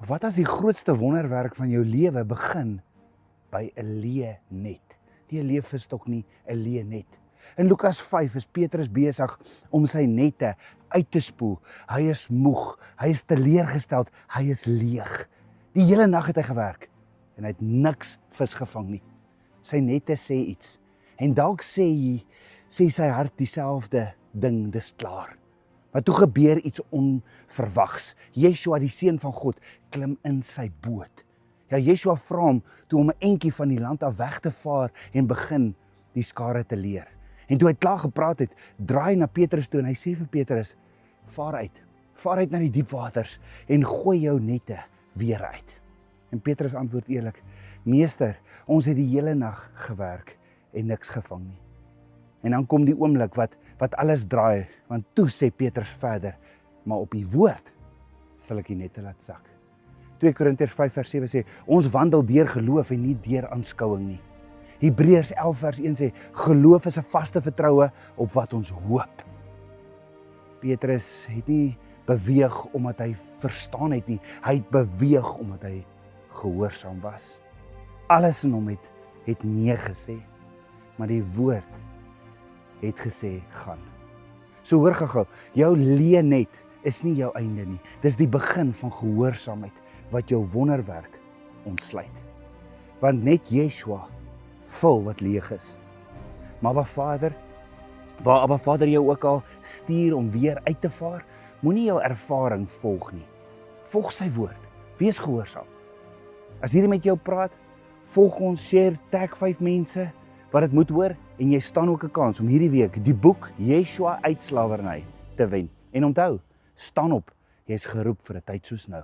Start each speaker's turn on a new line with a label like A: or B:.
A: Wat as die grootste wonderwerk van jou lewe begin by 'n leë net? Nie 'n leë visstok nie, 'n leë net. In Lukas 5 is Petrus besig om sy nette uit te spoel. Hy is moeg, hy is teleurgesteld, hy is leeg. Die hele nag het hy gewerk en hy het niks vis gevang nie. Sy nette sê iets en dalk sê sy hart dieselfde ding, dis klaar. Maar toe gebeur iets onverwags. Yeshua, die seun van God, klim in sy boot. Ja, Yeshua vra hom toe om 'n entjie van die land af weg te vaar en begin die skare te leer. En toe hy klaar gepraat het, draai hy na Petrus toe en hy sê vir Petrus, vaar uit na die diep waters en gooi jou nette weer uit. En Petrus antwoord eerlik, meester, ons het die hele nag gewerk en niks gevang nie. En dan kom die oomblik wat alles draai, want toe sê Petrus verder, maar op die woord sal ek die nette laat sak. 2 Korintiërs 5 vers 7 sê, ons wandel deur geloof en nie deur aanskouing nie. Hebreërs 11 vers 1 sê, geloof is 'n vaste vertroue op wat ons hoop. Petrus het nie beweeg omdat hy verstaan het nie, hy het beweeg omdat hy gehoorsaam was. Alles in hom het nee gesê, maar die woord het gesê, gaan. So hoor gou, jou leë net is nie jou einde nie, dis die begin van gehoorsaamheid wat jou wonderwerk ontsluit. Want net Yeshua vul wat leeg is. Maar waar Abba Vader jou ook al stuur om weer uit te vaar, moenie jou ervaring volg nie. Volg sy woord, wees gehoorsaam. As hierdie met jou praat, volg ons, share, tag 5 mense wat dit moet hoor en jy staan ook 'n kans om hierdie week die boek Yeshua uit slawerny te wen. En onthou, staan op, jy is geroep vir 'n tyd soos nou.